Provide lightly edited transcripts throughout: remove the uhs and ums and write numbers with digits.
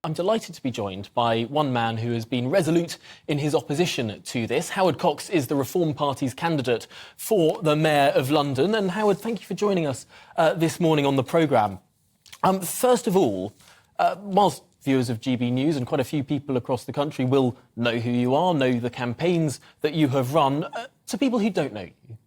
I'm delighted to be joined by one man who has been resolute in his opposition to this. Howard Cox is the Reform Party's candidate for the Mayor of London. And Howard, thank you for joining us this morning on the programme. First of all, whilst viewers of GB News and quite a few people across the country will know who you are, know the campaigns that you have run, to people who don't know you,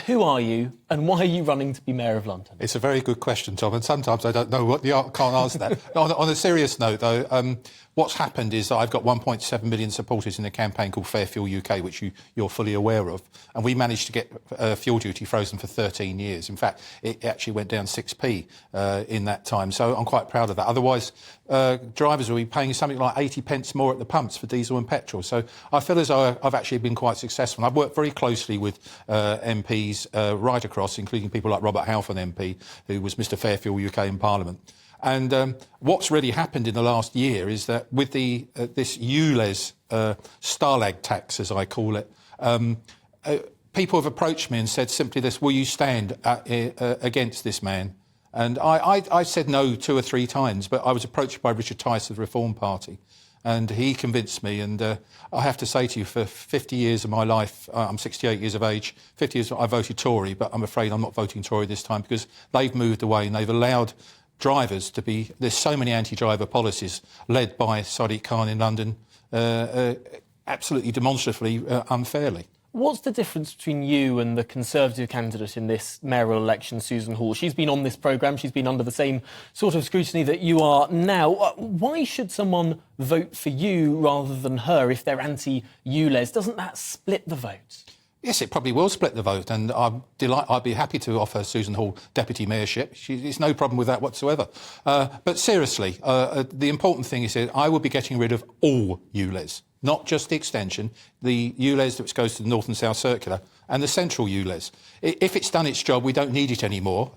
who are you and why are you running to be Mayor of London? It's a very good question, Tom, and sometimes I don't know what can't answer that. on a serious note, though, what's happened is that I've got 1.7 million supporters in a campaign called Fair Fuel UK, which you're fully aware of, and we managed to get fuel duty frozen for 13 years. In fact, it actually went down 6p in that time, so I'm quite proud of that. Otherwise, drivers will be paying something like 80 pence more at the pumps for diesel and petrol. So I feel as though I've actually been quite successful. I've worked very closely with MPs right across, including people like Robert Halfon MP, who was Mr Fair Fuel UK in Parliament. And what's really happened in the last year is that with the this ULEZ Starlag tax, as I call it, people have approached me and said simply this: will you stand against this man? And I said no 2 or 3 times, but I was approached by Richard Tice of the Reform Party, and he convinced me. And I have to say to you, for 50 years of my life, I'm 68 years of age, 50 years I voted Tory, but I'm afraid I'm not voting Tory this time because they've moved away and they've allowed drivers to be... There's so many anti-driver policies led by Sadiq Khan in London, absolutely demonstratively unfairly. What's the difference between you and the Conservative candidate in this mayoral election, Susan Hall? She's been on this programme, she's been under the same sort of scrutiny that you are now. Why should someone vote for you rather than her if they're anti-ULEZ? Doesn't that split the vote? Yes, it probably will split the vote, and I'd be happy to offer Susan Hall deputy mayorship. There's no problem with that whatsoever. But seriously, the important thing is that I will be getting rid of all ULEZ, not just the extension, the ULEZ that goes to the North and South Circular, and the central ULEZ. If it's done its job, we don't need it anymore.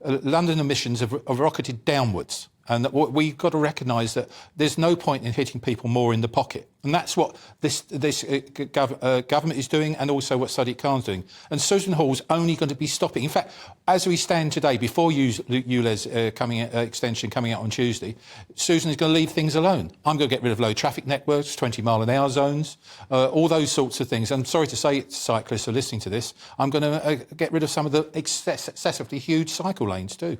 London emissions have rocketed downwards. And we've got to recognise that there's no point in hitting people more in the pocket. And that's what this government is doing, and also what Sadiq Khan's doing. And Susan Hall's only going to be stopping. In fact, as we stand today, before ULEZ extension coming out on Tuesday, Susan is going to leave things alone. I'm going to get rid of low traffic networks, 20-mile-an-hour zones, all those sorts of things. I'm sorry to say, cyclists are listening to this, I'm going to get rid of some of the excessively huge cycle lanes too.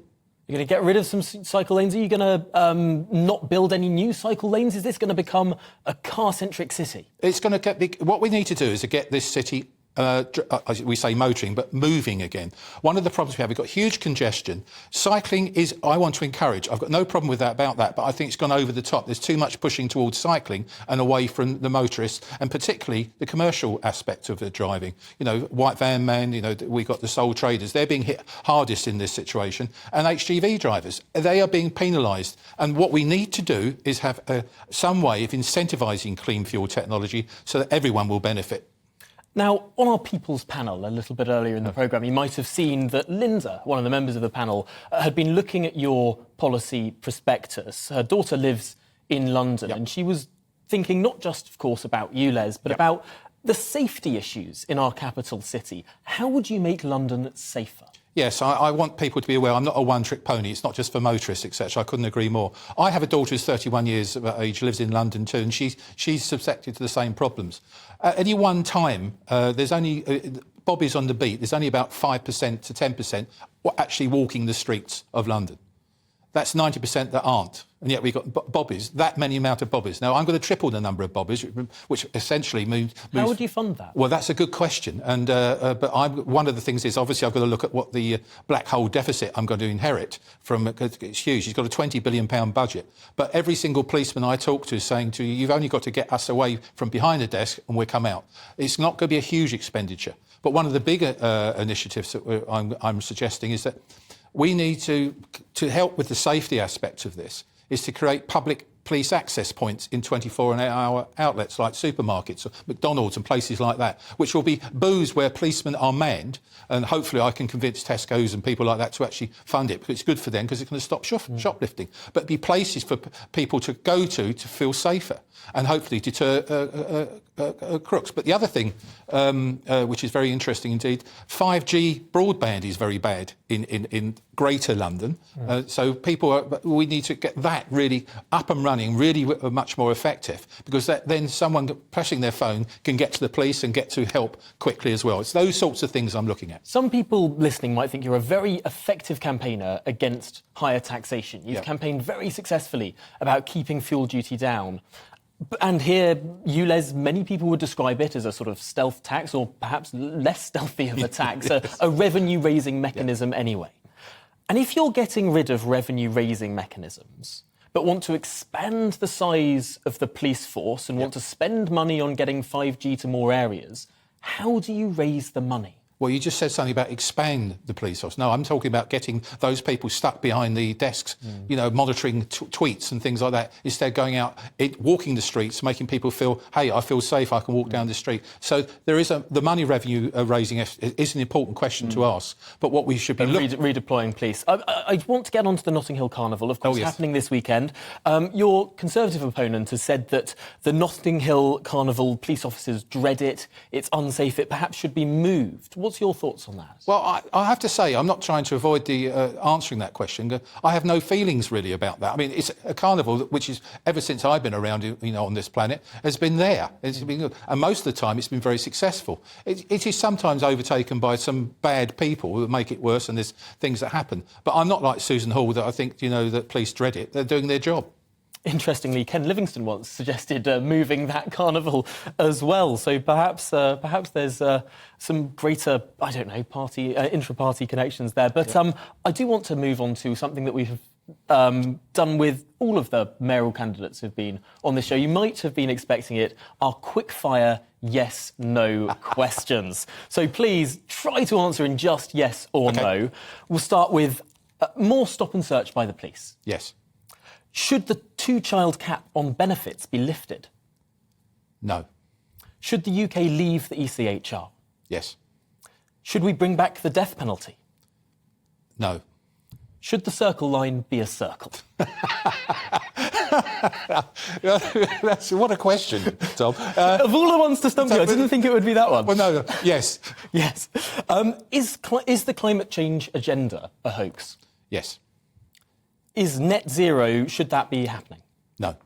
You're going to get rid of some cycle lanes? Are you going to not build any new cycle lanes? Is this going to become a car-centric city? It's going to what we need to do is to get this city, we say motoring, but moving again. One of the problems we have, we've got huge congestion. Cycling is, I want to encourage. I've got no problem with that about that, but I think it's gone over the top. There's too much pushing towards cycling and away from the motorists, and particularly the commercial aspect of the driving. You know, white van man, you know, we've got the sole traders. They're being hit hardest in this situation. And HGV drivers, they are being penalised. And what we need to do is have some way of incentivising clean fuel technology so that everyone will benefit. Now, on our People's panel a little bit earlier in the programme, you might have seen that Linda, one of the members of the panel, had been looking at your policy prospectus. Her daughter lives in London, and she was thinking not just, of course, about ULEZ, but about the safety issues in our capital city. How would you make London safer? Yes, I want people to be aware I'm not a one-trick pony. It's not just for motorists, etc. I couldn't agree more. I have a daughter who's 31 years of age, lives in London too, and she's subjected to the same problems. At any one time, there's only... Bobby's on the beat. There's only about 5% to 10% actually walking the streets of London. That's 90% that aren't. And yet we've got bobbies, that many amount of bobbies. Now, I'm going to triple the number of bobbies, which essentially moves... How would you fund that? Well, that's a good question. And but one of the things is, obviously, I've got to look at what the black hole deficit I'm going to inherit from... It's huge. He's got a £20 billion budget. But every single policeman I talk to is saying to you, you've only got to get us away from behind the desk and we'll come out. It's not going to be a huge expenditure. But one of the bigger initiatives that I'm suggesting is that we need to help with the safety aspect of this, is to create public police access points in 24-hour outlets like supermarkets or McDonald's and places like that, which will be booths where policemen are manned, and hopefully I can convince Tesco's and people like that to actually fund it, because it's good for them, because it's going to stop shoplifting. But be places for people to go to feel safer and hopefully deter crooks. But the other thing, which is very interesting indeed, 5G broadband is very bad in Greater London. So we need to get that really up and running running really much more effective, because then someone pressing their phone can get to the police and get to help quickly as well. It's those sorts of things I'm looking at. Some people listening might think you're a very effective campaigner against higher taxation. You've campaigned very successfully about keeping fuel duty down. And here, ULEZ, many people would describe it as a sort of stealth tax, or perhaps less stealthy of a tax, a revenue-raising mechanism anyway. And if you're getting rid of revenue-raising mechanisms, but want to expand the size of the police force and want to spend money on getting 5G to more areas, how do you raise the money? Well, you just said something about expand the police force. No, I'm talking about getting those people stuck behind the desks, monitoring tweets and things like that, instead going out, walking the streets, making people feel, hey, I feel safe, I can walk down the street. So there is the money revenue raising is an important question to ask. But what we should be redeploying police. I want to get on to the Notting Hill Carnival, of course, happening this weekend. Your Conservative opponent has said that the Notting Hill Carnival police officers dread it, it's unsafe, it perhaps should be moved. What's your thoughts on that? Well, I have to say, I'm not trying to avoid the answering that question. I have no feelings really about that. I mean, it's a carnival which is, ever since I've been around, on this planet, has been there. It's been good. And most of the time, it's been very successful. It is sometimes overtaken by some bad people who make it worse, and there's things that happen. But I'm not like Susan Hall, that I think, that police dread it. They're doing their job. Interestingly, Ken Livingstone once suggested moving that carnival as well. So perhaps there's some greater, I don't know, intra-party connections there. But I do want to move on to something that we've done with all of the mayoral candidates who've been on this show. You might have been expecting it, our quickfire yes-no questions. So please try to answer in just yes or no. We'll start with more stop and search by the police. Yes. Should the two-child cap on benefits be lifted? No. Should the UK leave the ECHR? Yes. Should we bring back the death penalty? No. Should the circle line be a circle? What a question, Tom. Of all the ones to stump you, I didn't think it would be that one. Well, no. Yes. Yes. Is the climate change agenda a hoax? Yes. Is net zero, should that be happening? No.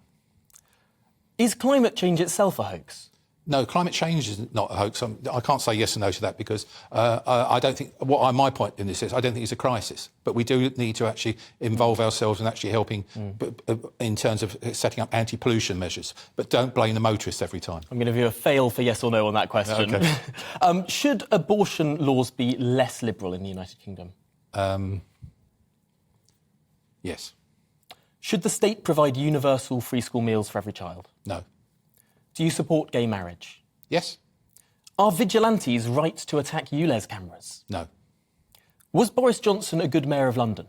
Is climate change itself a hoax? No, climate change is not a hoax. I can't say yes or no to that, because I don't think, my point in this is, I don't think it's a crisis. But we do need to actually involve ourselves in actually helping in terms of setting up anti-pollution measures. But don't blame the motorists every time. I'm going to give you a fail for yes or no on that question. Okay. Should abortion laws be less liberal in the United Kingdom? Yes. Should the state provide universal free school meals for every child? No. Do you support gay marriage? Yes. Are vigilantes right to attack ULEZ cameras? No. Was Boris Johnson a good mayor of London?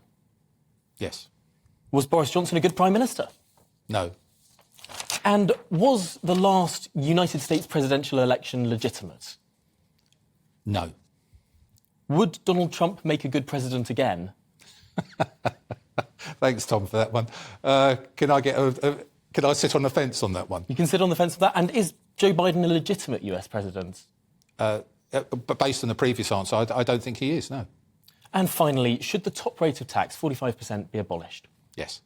Yes. Was Boris Johnson a good prime minister? No. And was the last United States presidential election legitimate? No. Would Donald Trump make a good president again? Thanks, Tom, for that one. Can I sit on the fence on that one? You can sit on the fence on that. And is Joe Biden a legitimate US president? But based on the previous answer, I don't think he is, no. And finally, should the top rate of tax, 45%, be abolished? Yes.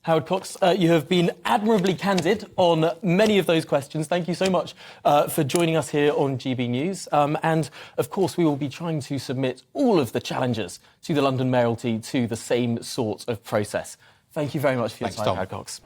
Howard Cox, you have been admirably candid on many of those questions. Thank you so much for joining us here on GB News. And, of course, we will be trying to submit all of the challenges to the London Mayoralty to the same sort of process. Thank you very much for your time, Howard Cox.